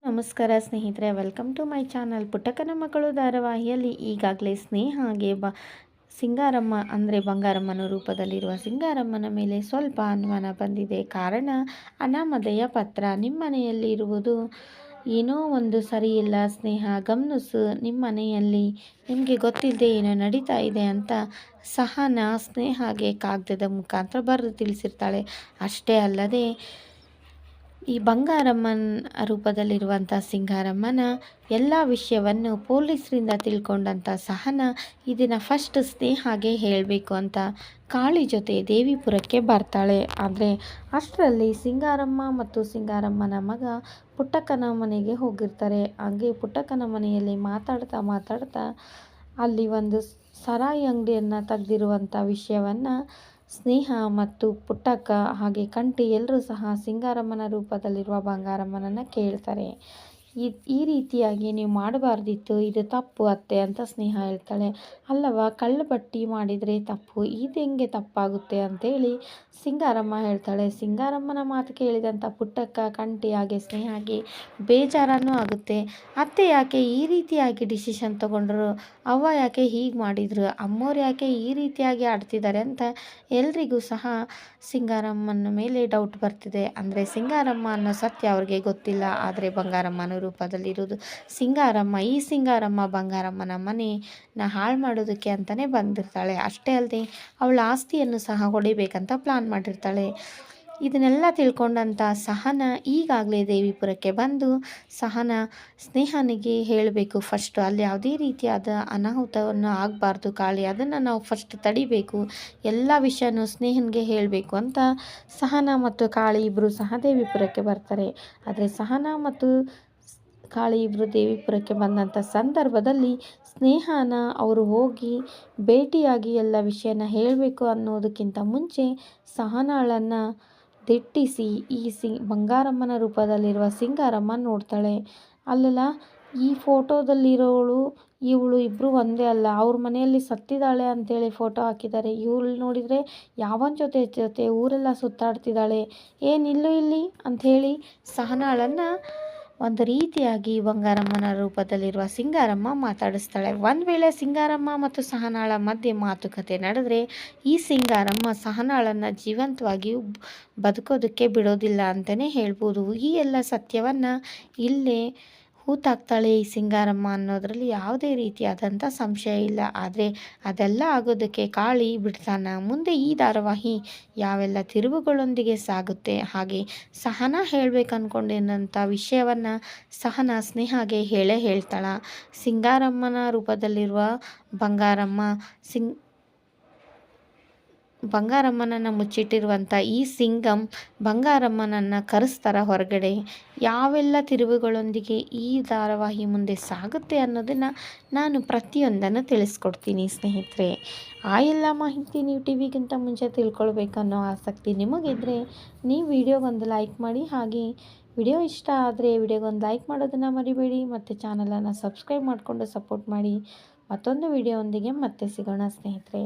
ನಮಸ್ಕಾರ ಸ್ನೇಹಿತರೆ, welcome to my channel. ಪುಟ್ಟಕ್ಕನ ಮಕ್ಕಳು ಧಾರಾವಾಹಿಯಲ್ಲಿ ಈಗಾಗಲೇ ಸ್ನೇಹಾಗೆ ಸಿಂಗಾರಮ್ಮ ಅಂದರೆ ಬಂಗಾರಮ್ಮನ ರೂಪದಲ್ಲಿರುವ ಸಿಂಗಾರಮ್ಮನ ಮೇಲೆ ಸ್ವಲ್ಪ ಅನುಮಾನ ಬಂದಿದೆ. ಕಾರಣ ಅನಾಮಧೇಯ ಪತ್ರ. ನಿಮ್ಮ ಮನೆಯಲ್ಲಿ ಇರುವುದು ಏನೋ ಒಂದು ಸರಿಯಿಲ್ಲ ಸ್ನೇಹ, ಗಮನಿಸು. ನಿಮ್ಮ ಮನೆಯಲ್ಲಿ ನಿಮಗೆ ಗೊತ್ತಿಲ್ಲದೆ ಏನೋ ನಡೀತಾ ಇದೆ ಅಂತ ಸಹನಾ ಸ್ನೇಹಾಗೆ ಕಾಗದದ ಮುಖಾಂತರ ಬರೆದು ತಿಳಿಸಿರ್ತಾಳೆ. ಅಷ್ಟೇ ಅಲ್ಲದೆ ಈ ಬಂಗಾರಮ್ಮನ ರೂಪದಲ್ಲಿರುವಂಥ ಸಿಂಗಾರಮ್ಮನ ಎಲ್ಲ ವಿಷಯವನ್ನು ಪೊಲೀಸರಿಂದ ತಿಳ್ಕೊಂಡಂಥ ಸಹನಾ ಇದನ್ನು ಫಸ್ಟ್ ಸ್ನೇಹಾಗೆ ಹೇಳಬೇಕು ಅಂತ ಕಾಳಿ ಜೊತೆ ದೇವಿಪುರಕ್ಕೆ ಬರ್ತಾಳೆ. ಆದರೆ ಅಷ್ಟರಲ್ಲಿ ಸಿಂಗಾರಮ್ಮ ಮತ್ತು ಸಿಂಗಾರಮ್ಮನ ಮಗ ಪುಟ್ಟಕ್ಕನ ಮನೆಗೆ ಹೋಗಿರ್ತಾರೆ. ಹಾಗೆ ಪುಟ್ಟಕ್ಕನ ಮನೆಯಲ್ಲಿ ಮಾತಾಡ್ತಾ ಅಲ್ಲಿ ಒಂದು ಸರಾಯಿ ಅಂಗಡಿಯನ್ನು ತೆಗೆದಿರುವಂಥ ವಿಷಯವನ್ನು ಸ್ನೇಹ ಮತ್ತು ಪುಟ್ಟಕ್ಕ ಹಾಗೆ ಕಂಠಿ ಎಲ್ಲರೂ ಸಹ ಸಿಂಗಾರಮ್ಮನ ರೂಪದಲ್ಲಿರುವ ಬಂಗಾರಮ್ಮನನ್ನು ಕೇಳ್ತಾರೆ. ಈ ರೀತಿಯಾಗಿ ನೀವು ಮಾಡಬಾರ್ದಿತ್ತು, ಇದು ತಪ್ಪು ಅತ್ತೆ ಅಂತ ಸ್ನೇಹ ಹೇಳ್ತಾಳೆ. ಅಲ್ಲವ, ಕಳ್ಳು ಬಟ್ಟಿ ಮಾಡಿದರೆ ತಪ್ಪು, ಇದು ಹೆಂಗೆ ತಪ್ಪಾಗುತ್ತೆ ಅಂತೇಳಿ ಸಿಂಗಾರಮ್ಮ ಹೇಳ್ತಾಳೆ. ಸಿಂಗಾರಮ್ಮನ ಮಾತು ಕೇಳಿದಂಥ ಪುಟ್ಟಕ್ಕ, ಕಂಠಿ ಹಾಗೆ ಸ್ನೇಹಾಗೆ ಬೇಜಾರನೂ ಆಗುತ್ತೆ. ಅತ್ತೆ ಯಾಕೆ ಈ ರೀತಿಯಾಗಿ ಡಿಸಿಷನ್ ತಗೊಂಡ್ರು, ಅವ್ವ ಯಾಕೆ ಹೀಗೆ ಮಾಡಿದ್ರು, ಅಮ್ಮೋರು ಯಾಕೆ ಈ ರೀತಿಯಾಗಿ ಆಡ್ತಿದ್ದಾರೆ ಅಂತ ಎಲ್ರಿಗೂ ಸಹ ಸಿಂಗಾರಮ್ಮನ ಮೇಲೆ ಡೌಟ್ ಬರ್ತಿದೆ. ಅಂದರೆ ಸಿಂಗಾರಮ್ಮ ಅನ್ನೋ ಸತ್ಯ ಅವ್ರಿಗೆ ಗೊತ್ತಿಲ್ಲ. ಆದರೆ ಬಂಗಾರಮ್ಮನ ರೂಪದಲ್ಲಿರೋದು ಸಿಂಗಾರಮ್ಮ. ಈ ಸಿಂಗಾರಮ್ಮ ಬಂಗಾರಮ್ಮನ ಮನೆನ ಹಾಳು ಮಾಡೋದಕ್ಕೆ ಅಂತಲೇ ಬಂದಿರ್ತಾಳೆ. ಅಷ್ಟೇ ಅಲ್ಲದೆ ಅವಳ ಆಸ್ತಿಯನ್ನು ಸಹ ಹೊಡಿಬೇಕಂತ ಪ್ಲಾನ್ ಮಾಡಿರ್ತಾಳೆ. ಇದನ್ನೆಲ್ಲ ತಿಳ್ಕೊಂಡಂಥ ಸಹನಾ ಈಗಾಗಲೇ ದೇವಿಪುರಕ್ಕೆ ಬಂದು ಸಹನಾ ಸ್ನೇಹನಿಗೆ ಹೇಳಬೇಕು, ಫಸ್ಟು ಅಲ್ಲಿ ಯಾವುದೇ ರೀತಿಯಾದ ಅನಾಹುತವನ್ನು ಆಗಬಾರ್ದು ಕಾಳಿ, ಅದನ್ನು ನಾವು ಫಸ್ಟ್ ತಡಿಬೇಕು, ಎಲ್ಲ ವಿಷಯನೂ ಸ್ನೇಹನಿಗೆ ಹೇಳಬೇಕು ಅಂತ ಸಹನಾ ಮತ್ತು ಕಾಳಿ ಇಬ್ಬರು ಸಹ ದೇವಿಪುರಕ್ಕೆ ಬರ್ತಾರೆ. ಆದರೆ ಸಹನಾ ಮತ್ತು ಕಾಳಿ ಇಬ್ಬರು ದೇವಿಪುರಕ್ಕೆ ಬಂದಂಥ ಸಂದರ್ಭದಲ್ಲಿ ಸ್ನೇಹನ ಅವರು ಹೋಗಿ ಭೇಟಿಯಾಗಿ ಎಲ್ಲ ವಿಷಯನ ಹೇಳಬೇಕು ಅನ್ನೋದಕ್ಕಿಂತ ಮುಂಚೆ ಸಹನಾಳನ್ನು ದಿಟ್ಟಿಸಿ ಈ ಬಂಗಾರಮ್ಮನ ರೂಪದಲ್ಲಿರುವ ಸಿಂಗಾರಮ್ಮ ನೋಡ್ತಾಳೆ. ಅಲ್ಲಲ್ಲ, ಈ ಫೋಟೋದಲ್ಲಿರೋಳು ಇವಳು ಇಬ್ಬರು ಒಂದೇ ಅಲ್ಲ, ಅವ್ರ ಮನೆಯಲ್ಲಿ ಸತ್ತಿದ್ದಾಳೆ ಅಂತೇಳಿ ಫೋಟೋ ಹಾಕಿದ್ದಾರೆ. ಇವಳು ನೋಡಿದರೆ ಯಾವನ ಜೊತೆ ಊರೆಲ್ಲ ಸುತ್ತಾಡ್ತಿದ್ದಾಳೆ, ಏನಿಲ್ಲೂ ಇಲ್ಲಿ ಅಂಥೇಳಿ ಸಹನಾಳನ್ನು ಒಂದು ರೀತಿಯಾಗಿ ಬಂಗಾರಮ್ಮನ ರೂಪದಲ್ಲಿರುವ ಸಿಂಗಾರಮ್ಮ ಮಾತಾಡಿಸ್ತಾಳೆ. ಒಂದು ವೇಳೆ ಸಿಂಗಾರಮ್ಮ ಮತ್ತು ಸಹನಾಳ ಮಧ್ಯೆ ಮಾತುಕತೆ ನಡೆದ್ರೆ ಈ ಸಿಂಗಾರಮ್ಮ ಸಹನಾಳನ್ನು ಜೀವಂತವಾಗಿ ಬದುಕೋದಕ್ಕೆ ಬಿಡೋದಿಲ್ಲ ಅಂತಲೇ ಹೇಳ್ಬೋದು. ಈ ಎಲ್ಲ ಸತ್ಯವನ್ನು ಇಲ್ಲೇ ಹೂತಾಕ್ತಾಳೆ ಈ ಸಿಂಗಾರಮ್ಮ ಅನ್ನೋದರಲ್ಲಿ ಯಾವುದೇ ರೀತಿಯಾದಂಥ ಸಂಶಯ ಇಲ್ಲ. ಆದರೆ ಅದೆಲ್ಲ ಆಗೋದಕ್ಕೆ ಕಾಳಿ ಬಿಡ್ತಾನ. ಮುಂದೆ ಈ ಧಾರಾವಾಹಿ ಯಾವೆಲ್ಲ ತಿರುವುಗಳೊಂದಿಗೆ ಸಾಗುತ್ತೆ, ಹಾಗೆ ಸಹನಾ ಹೇಳಬೇಕು ಅಂದ್ಕೊಂಡಿದ್ದಂಥ ವಿಷಯವನ್ನು ಸಹನಾ ಸ್ನೇಹಾಗೆ ಹೇಳ್ತಾಳ. ಸಿಂಗಾರಮ್ಮನ ರೂಪದಲ್ಲಿರುವ ಬಂಗಾರಮ್ಮನನ್ನು ಮುಚ್ಚಿಟ್ಟಿರುವಂಥ ಈ ಸಿಂಗಂ ಬಂಗಾರಮ್ಮನನ್ನು ಕರೆಸ್ತಾರ ಹೊರಗಡೆ. ಯಾವೆಲ್ಲ ತಿರುವುಗಳೊಂದಿಗೆ ಈ ಧಾರಾವಾಹಿ ಮುಂದೆ ಸಾಗುತ್ತೆ ಅನ್ನೋದನ್ನು ನಾನು ಪ್ರತಿಯೊಂದನ್ನು ತಿಳಿಸ್ಕೊಡ್ತೀನಿ ಸ್ನೇಹಿತರೆ. ಆ ಎಲ್ಲ ಮಾಹಿತಿ ನೀವು ಟಿವಿಗಿಂತ ಮುಂಚೆ ತಿಳ್ಕೊಳ್ಬೇಕನ್ನೋ ಆಸಕ್ತಿ ನಿಮಗಿದ್ರೆ ನೀವು ವಿಡಿಯೋಗೊಂದು ಲೈಕ್ ಮಾಡಿ. ಹಾಗೆ ವಿಡಿಯೋ ಇಷ್ಟ ಆದರೆ ವಿಡಿಯೋಗೊಂದು ಲೈಕ್ ಮಾಡೋದನ್ನು ಮರಿಬೇಡಿ. ಮತ್ತು ಚಾನಲನ್ನು ಸಬ್ಸ್ಕ್ರೈಬ್ ಮಾಡಿಕೊಂಡು ಸಪೋರ್ಟ್ ಮಾಡಿ. ಮತ್ತೊಂದು ವಿಡಿಯೋ ಒಂದಿಗೆ ಮತ್ತೆ ಸಿಗೋಣ ಸ್ನೇಹಿತರೆ.